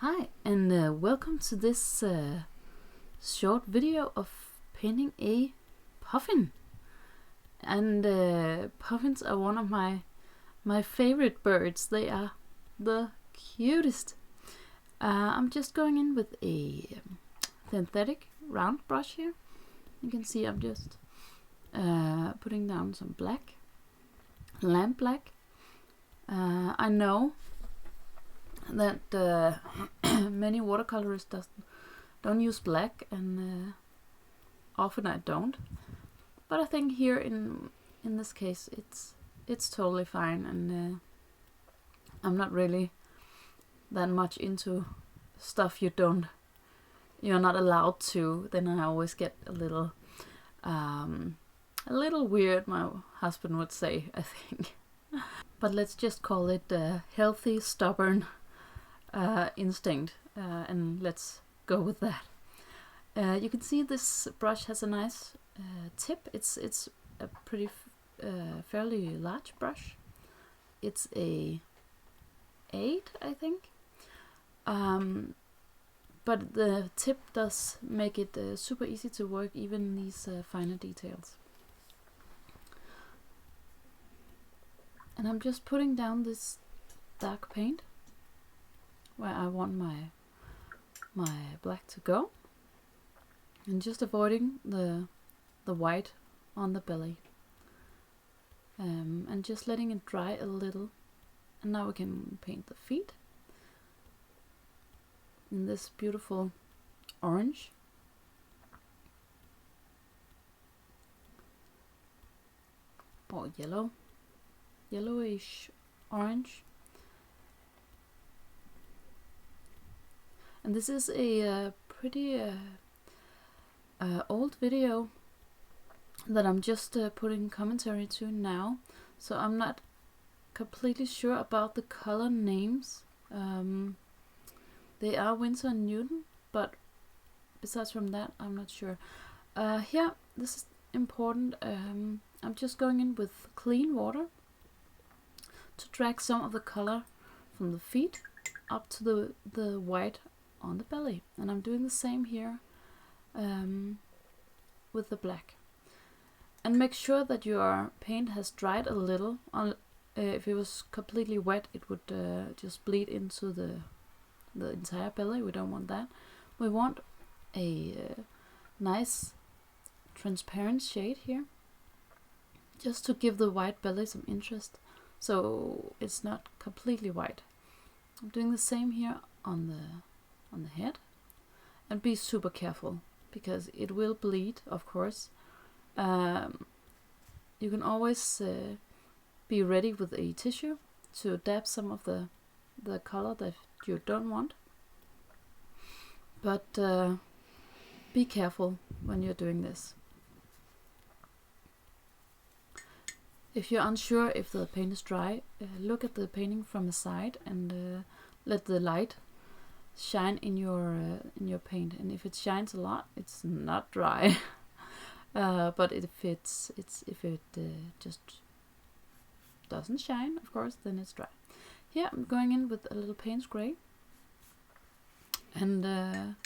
Hi, and welcome to this short video of painting a puffin. And puffins are one of my favorite birds. They are the cutest. I'm just going in with a synthetic round brush here. You can see I'm just putting down some black, lamp black. I know that many watercolorists don't use black, and often I don't. But I think here in this case it's totally fine, and I'm not really that much into stuff you're not allowed to. Then I always get a little weird, my husband would say, I think. But let's just call it healthy, stubborn instinct, and let's go with that. You can see this brush has a nice tip. It's a pretty fairly large brush. It's a 8, I think, but the tip does make it super easy to work even these finer details. And I'm just putting down this dark paint where I want my black to go, and just avoiding the white on the belly, and just letting it dry a little. And now we can paint the feet in this beautiful orange. Or yellowish orange. And this is a pretty old video that I'm just putting commentary to now, so I'm not completely sure about the color names. They are Winsor and Newton, but besides from that, I'm not sure. Here, this is important. I'm just going in with clean water to drag some of the color from the feet up to the white on the belly, and I'm doing the same here with the black. And make sure that your paint has dried a little. If it was completely wet, it would just bleed into the entire belly. We don't want that. We want a nice transparent shade here, just to give the white belly some interest, so it's not completely white. I'm doing the same here on the head, and be super careful because it will bleed, of course. You can always be ready with a tissue to dab some of the color that you don't want, but be careful when you're doing this. If you're unsure if the paint is dry, look at the painting from the side and let the light shine in your paint. And if it shines a lot, it's not dry. But if it just doesn't shine, of course, then it's dry. Here I'm going in with a little Payne's gray, and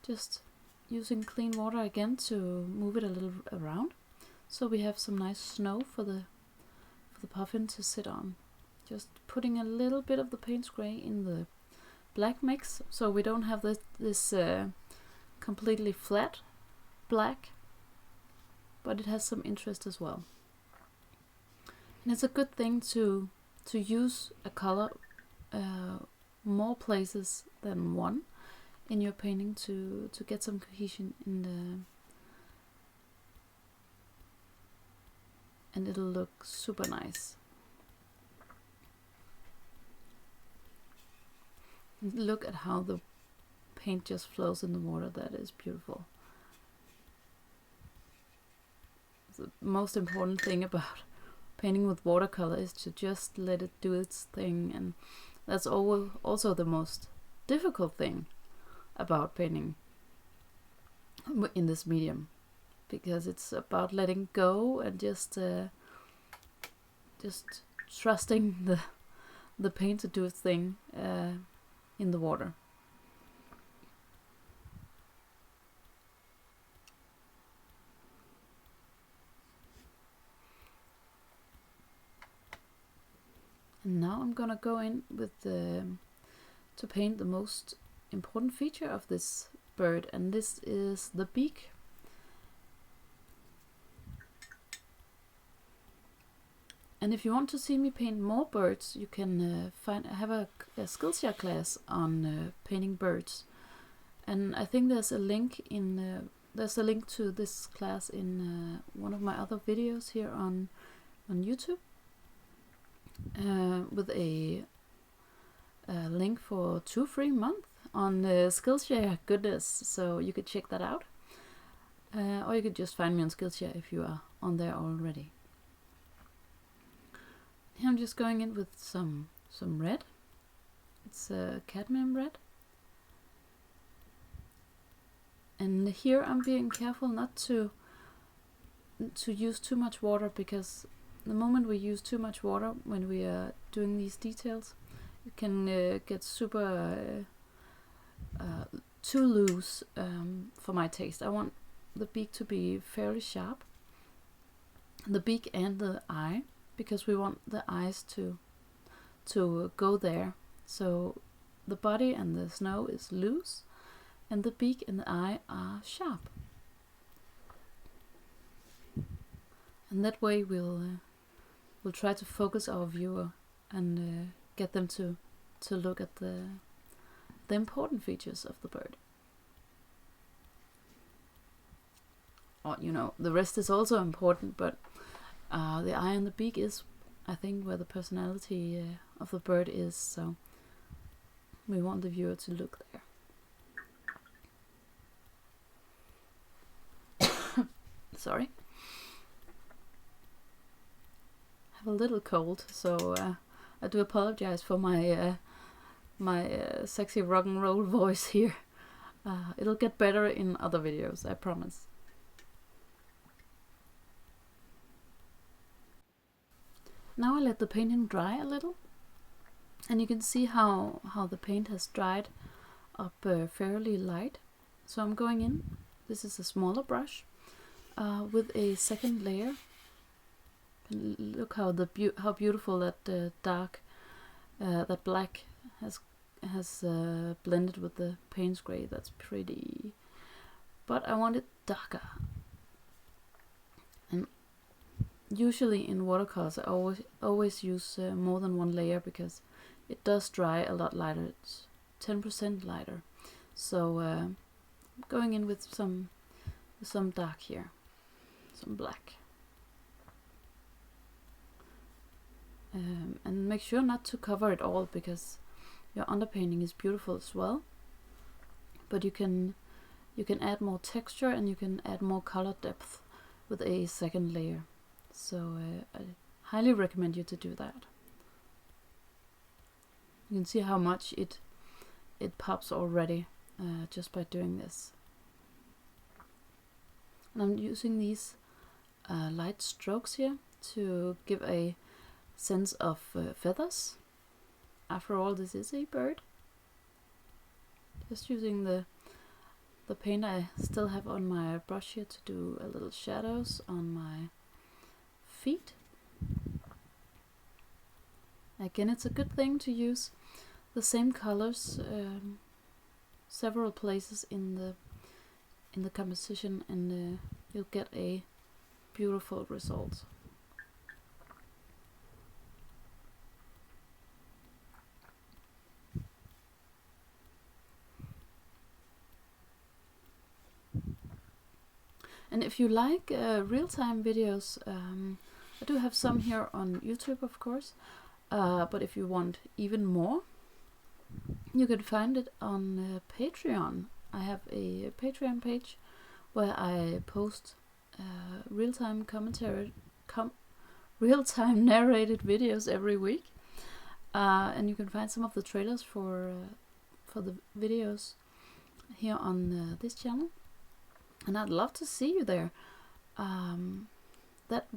just using clean water again to move it a little around, so we have some nice snow for the puffin to sit on. Just putting a little bit of the Payne's gray in the black mix, so we don't have this completely flat black, but it has some interest as well. And it's a good thing to use a color more places than one in your painting to get some cohesion in and it'll look super nice. Look at how the paint just flows in the water. That is beautiful. The most important thing about painting with watercolor is to just let it do its thing, and that's also the most difficult thing about painting in this medium, because it's about letting go and just trusting the paint to do its thing. in the water. And now I'm gonna go in with to paint the most important feature of this bird, and this is the beak. And if you want to see me paint more birds, you can have a Skillshare class on painting birds. And I think there's a link to this class in one of my other videos here on YouTube, with a link for 2 free months on Skillshare. Goodness, so you could check that out, or you could just find me on Skillshare if you are on there already. Here I'm just going in with some red. It's cadmium red. And here I'm being careful not to use too much water, because the moment we use too much water when we are doing these details, it can get super too loose for my taste. I want the beak to be fairly sharp, the beak and the eye, because we want the eyes to go there. So the body and the snow is loose, and the beak and the eye are sharp. And that way we'll try to focus our viewer and get them to look at the important features of the bird. Or, you know, the rest is also important, but the eye and the beak is, I think, where the personality of the bird is, so we want the viewer to look there. Sorry. I have a little cold, so I do apologize for my sexy rock and roll voice here. It'll get better in other videos, I promise. Now I let the painting dry a little, and you can see how the paint has dried up fairly light. So I'm going in, this is a smaller brush, with a second layer. And look how beautiful that dark, that black has blended with the Payne's gray. That's pretty, but I want it darker. And usually in watercolors, I always use more than one layer, because it does dry a lot lighter. It's 10% lighter. So going in with some dark here, some black, and make sure not to cover it all, because your underpainting is beautiful as well. But you can add more texture, and you can add more color depth with a second layer. So I highly recommend you to do that. You can see how much it pops already just by doing this. And I'm using these light strokes here to give a sense of feathers. After all, this is a bird. Just using the paint I still have on my brush here to do a little shadows on my feet. Again, it's a good thing to use the same colors several places in the composition, and you'll get a beautiful result. And if you like real-time videos, I do have some here on YouTube, of course, but if you want even more, you can find it on Patreon. I have a Patreon page where I post real-time real-time narrated videos every week, and you can find some of the trailers for the videos here on this channel. And I'd love to see you there. That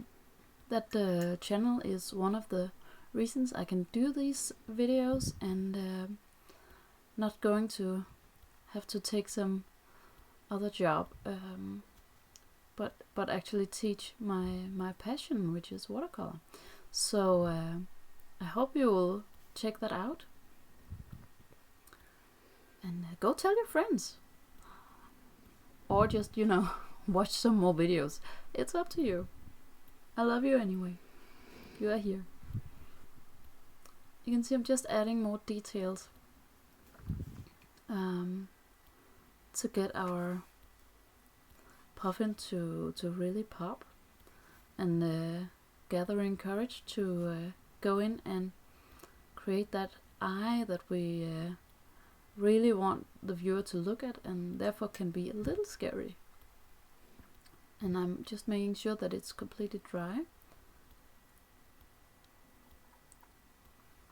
channel is one of the reasons I can do these videos, and not going to have to take some other job, but actually teach my passion, which is watercolor. So I hope you will check that out, and go tell your friends, or just, you know, watch some more videos. It's up to you. I love you anyway. You are here. You can see I'm just adding more details to get our puffin to really pop, and gathering courage to go in and create that eye that we really want the viewer to look at, and therefore can be a little scary. And I'm just making sure that it's completely dry.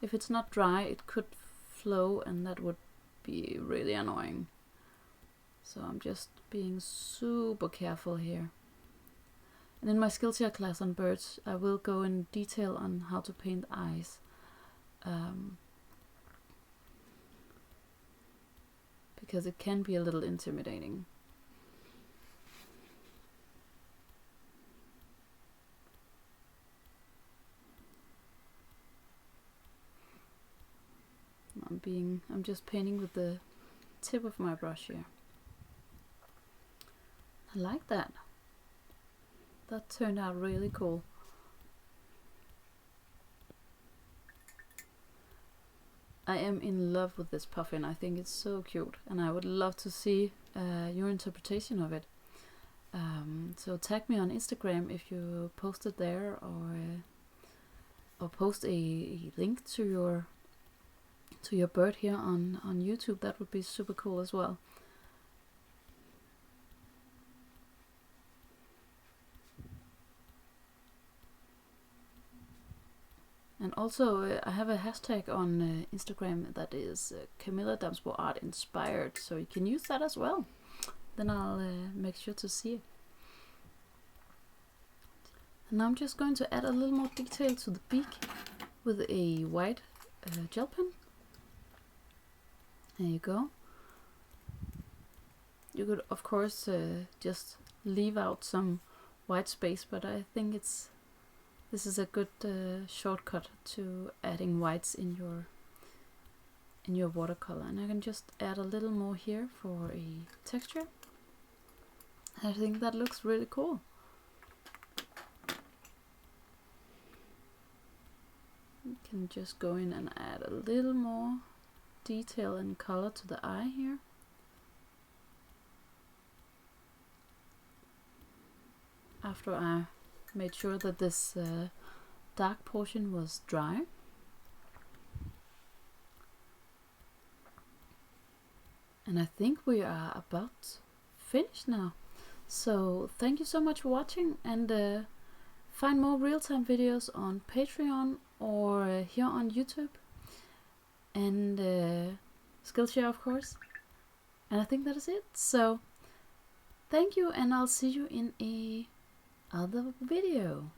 If it's not dry, it could flow, and that would be really annoying. So I'm just being super careful here. And in my Skillshare class on birds, I will go in detail on how to paint eyes. Because it can be a little intimidating. I'm just painting with the tip of my brush here. I like that. That turned out really cool. I am in love with this puffin. I think it's so cute, and I would love to see your interpretation of it. So tag me on Instagram if you post it there, or post a link to your bird here on YouTube. That would be super cool as well. And also I have a hashtag on Instagram that is Camilla Damsbo Art Inspired, so you can use that as well. Then I'll make sure to see it. And now I'm just going to add a little more detail to the beak with a white gel pen. There you go. You could of course just leave out some white space, but I think this is a good shortcut to adding whites in your watercolor. And I can just add a little more here for a texture. I think that looks really cool. You can just go in and add a little more detail and color to the eye here. After I made sure that this dark portion was dry. And I think we are about finished now. So thank you so much for watching, and find more real-time videos on Patreon or here on YouTube, and Skillshare of course. And I think that is it. So thank you, and I'll see you in a other video.